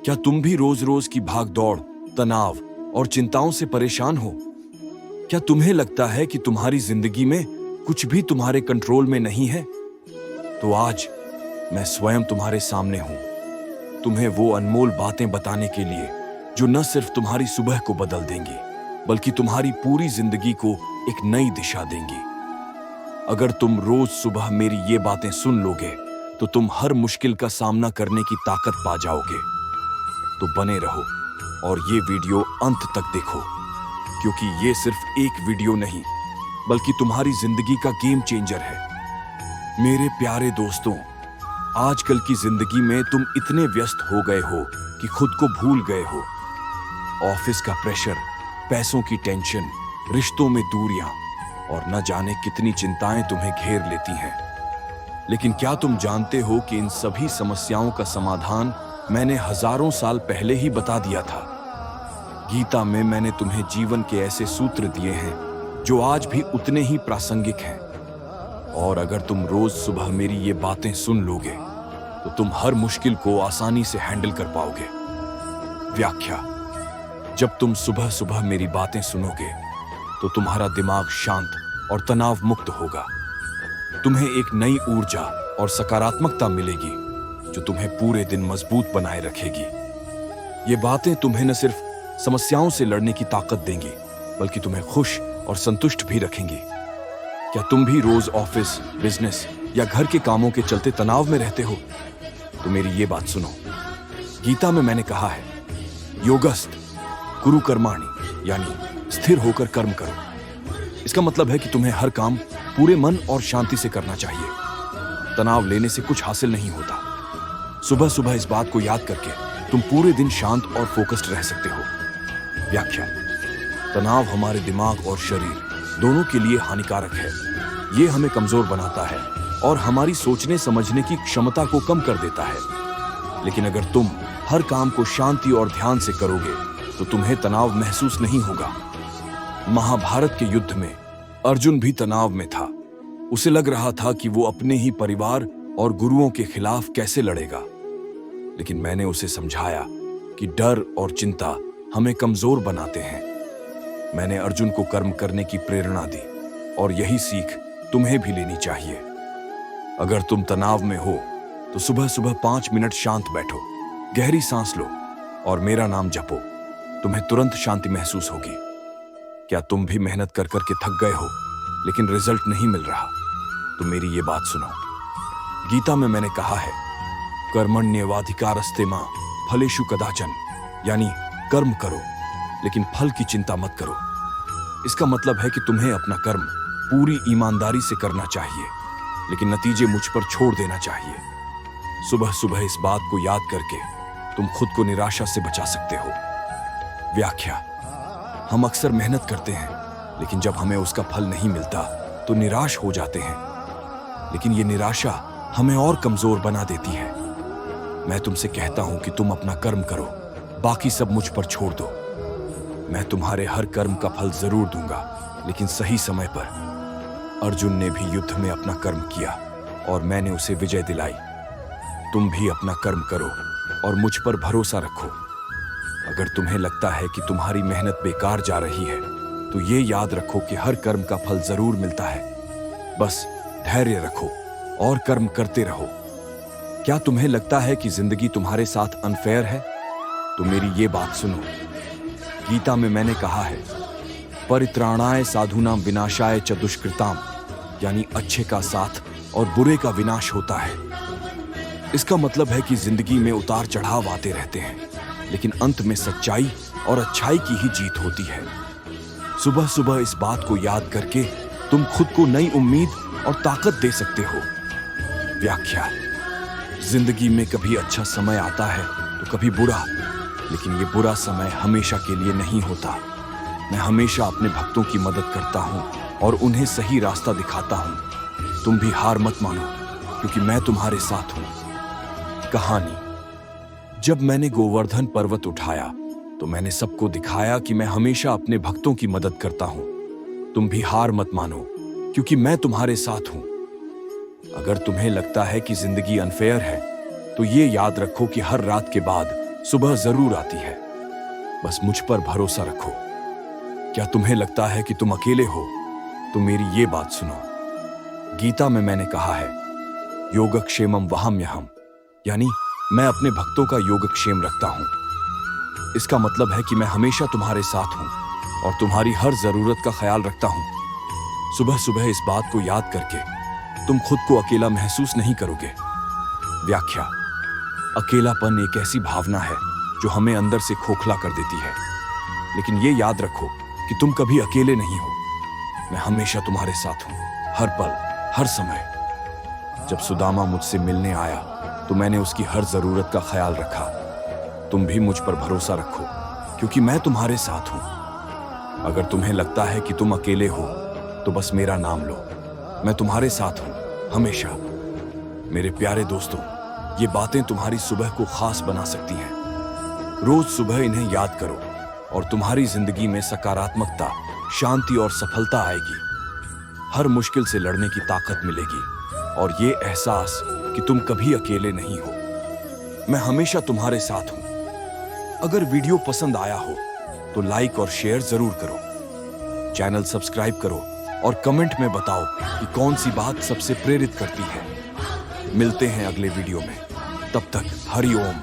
क्या तुम भी रोज रोज की भागदौड़, तनाव और चिंताओं से परेशान हो? क्या तुम्हें लगता है कि तुम्हारी जिंदगी में कुछ भी तुम्हारे कंट्रोल में नहीं है? तो आज मैं स्वयं तुम्हारे सामने हूं, तुम्हें वो अनमोल बातें बताने के लिए जो न सिर्फ तुम्हारी सुबह को बदल देंगी, बल्कि तुम्हारी पूरी जिंदगी को एक नई दिशा देंगी। अगर तुम रोज सुबह मेरी ये बातें सुन लोगे, तो तुम हर मुश्किल का सामना करने की ताकत पा जाओगे। तो बने रहो और ये वीडियो अंत तक देखो, क्योंकि ये सिर्फ एक वीडियो नहीं, बल्कि तुम्हारी जिंदगी का गेम चेंजर है। मेरे प्यारे दोस्तों, आजकल की जिंदगी में तुम इतने व्यस्त हो गए हो कि खुद को भूल गए हो। ऑफिस का प्रेशर, पैसों की टेंशन, रिश्तों में दूरियां और न जाने कितनी चिंताएं तुम्हें घेर लेती हैं। लेकिन क्या तुम जानते हो कि इन सभी समस्याओं का समाधान मैंने हजारों साल पहले ही बता दिया था। गीता में मैंने तुम्हें जीवन के ऐसे सूत्र दिए हैं जो आज भी उतने ही प्रासंगिक हैं। और अगर तुम रोज सुबह मेरी ये बातें सुन लोगे, तो तुम हर मुश्किल को आसानी से हैंडल कर पाओगे। व्याख्या: जब तुम सुबह सुबह मेरी बातें सुनोगे, तो तुम्हारा दिमाग शांत और तनाव मुक्त होगा। तुम्हें एक नई ऊर्जा और सकारात्मकता मिलेगी जो तुम्हें पूरे दिन मजबूत बनाए रखेगी। ये बातें तुम्हें न सिर्फ समस्याओं से लड़ने की ताकत देंगी, बल्कि तुम्हें खुश और संतुष्ट भी रखेंगी। क्या तुम भी रोज ऑफिस, बिजनेस या घर के कामों के चलते तनाव में रहते हो? तो मेरी ये बात सुनो। गीता में मैंने कहा है, योगस्थ कुरु कर्माणि, यानी स्थिर होकर कर्म करो। इसका मतलब है कि तुम्हें हर काम पूरे मन और शांति से करना चाहिए। तनाव लेने से कुछ हासिल नहीं होता। सुबह सुबह इस बात को याद करके तुम पूरे दिन शांत और फोकस्ड रह सकते हो। व्याख्या: तनाव हमारे दिमाग और शरीर दोनों के लिए हानिकारक है। ये हमें कमजोर बनाता है और हमारी सोचने समझने की क्षमता को कम कर देता है। लेकिन अगर तुम हर काम को शांति और ध्यान से करोगे, तो तुम्हें तनाव महसूस नहीं होगा। महाभारत के युद्ध में अर्जुन भी तनाव में था। उसे लग रहा था कि वो अपने ही परिवार और गुरुओं के खिलाफ कैसे लड़ेगा। लेकिन मैंने उसे समझाया कि डर और चिंता हमें कमजोर बनाते हैं। मैंने अर्जुन को कर्म करने की प्रेरणा दी, और यही सीख तुम्हें भी लेनी चाहिए। अगर तुम तनाव में हो, तो सुबह सुबह 5 मिनट शांत बैठो, गहरी सांस लो और मेरा नाम जपो। तुम्हें तुरंत शांति महसूस होगी। क्या तुम भी मेहनत कर करके थक गए हो, लेकिन रिजल्ट नहीं मिल रहा? तो मेरी ये बात सुनो। गीता में मैंने कहा है, कर्मण्येवाधिकारस्ते मां फलेषु कदाचन, यानी कर्म करो लेकिन फल की चिंता मत करो। इसका मतलब है कि तुम्हें अपना कर्म पूरी ईमानदारी से करना चाहिए, लेकिन नतीजे मुझ पर छोड़ देना चाहिए। सुबह सुबह इस बात को याद करके तुम खुद को निराशा से बचा सकते हो। व्याख्या: हम अक्सर मेहनत करते हैं, लेकिन जब हमें उसका फल नहीं मिलता तो निराश हो जाते हैं। लेकिन ये निराशा हमें और कमजोर बना देती है। मैं तुमसे कहता हूं कि तुम अपना कर्म करो, बाकी सब मुझ पर छोड़ दो। मैं तुम्हारे हर कर्म का फल जरूर दूंगा, लेकिन सही समय पर। अर्जुन ने भी युद्ध में अपना कर्म किया और मैंने उसे विजय दिलाई। तुम भी अपना कर्म करो और मुझ पर भरोसा रखो। अगर तुम्हें लगता है कि तुम्हारी मेहनत बेकार जा रही है, तो ये याद रखो कि हर कर्म का फल जरूर मिलता है। बस धैर्य रखो और कर्म करते रहो। क्या तुम्हें लगता है कि जिंदगी तुम्हारे साथ अनफेयर है? तो मेरी ये बात सुनो। गीता में मैंने कहा है, परित्राणाय साधूनां विनाशाय च दुष्कृताम, यानी अच्छे का साथ और बुरे का विनाश होता है। इसका मतलब है कि जिंदगी में उतार चढ़ाव आते रहते हैं, लेकिन अंत में सच्चाई और अच्छाई की ही जीत होती है। सुबह सुबह इस बात को याद करके तुम खुद को नई उम्मीद और ताकत दे सकते हो। व्याख्या: जिंदगी में कभी अच्छा समय आता है तो कभी बुरा, लेकिन ये बुरा समय हमेशा के लिए नहीं होता। मैं हमेशा अपने भक्तों की मदद करता हूं और उन्हें सही रास्ता दिखाता हूं। तुम भी हार मत मानो, क्योंकि मैं तुम्हारे साथ हूं। कहानी: जब मैंने गोवर्धन पर्वत उठाया, तो मैंने सबको दिखाया कि मैं हमेशा अपने भक्तों की मदद करता हूं। तुम भी हार मत मानो, क्योंकि मैं तुम्हारे साथ हूं। अगर तुम्हें लगता है कि जिंदगी अनफेयर है, तो ये याद रखो कि हर रात के बाद सुबह जरूर आती है, बस मुझ पर भरोसा रखो। क्या तुम्हें लगता है कि तुम अकेले हो? तो मेरी ये बात सुनो। गीता में मैंने कहा है, योगक्षेमम वहाम्यहम्, यानी मैं अपने भक्तों का योगक्षेम रखता हूं। इसका मतलब है कि मैं हमेशा तुम्हारे साथ हूं और तुम्हारी हर जरूरत का ख्याल रखता हूं। सुबह सुबह इस बात को याद करके तुम खुद को अकेला महसूस नहीं करोगे। व्याख्या: अकेलापन एक ऐसी भावना है जो हमें अंदर से खोखला कर देती है, लेकिन ये याद रखो कि तुम कभी अकेले नहीं हो। मैं हमेशा तुम्हारे साथ हूं, हर पल, हर समय। जब सुदामा मुझसे मिलने आया तो मैंने उसकी हर जरूरत का ख्याल रखा। तुम भी मुझ पर भरोसा रखो, क्योंकि मैं तुम्हारे साथ हूं। अगर तुम्हें लगता है कि तुम अकेले हो तो बस मेरा नाम लो, मैं तुम्हारे साथ हूं हमेशा। मेरे प्यारे दोस्तों, ये बातें तुम्हारी सुबह को खास बना सकती हैं। रोज सुबह इन्हें याद करो और तुम्हारी जिंदगी में सकारात्मकता, शांति और सफलता आएगी। हर मुश्किल से लड़ने की ताकत मिलेगी और ये एहसास कि तुम कभी अकेले नहीं हो। मैं हमेशा तुम्हारे साथ हूं। अगर वीडियो पसंद आया हो तो लाइक और शेयर जरूर करो, चैनल सब्सक्राइब करो और कमेंट में बताओ कि कौन सी बात सबसे प्रेरित करती है। मिलते हैं अगले वीडियो में, तब तक हरि ओम।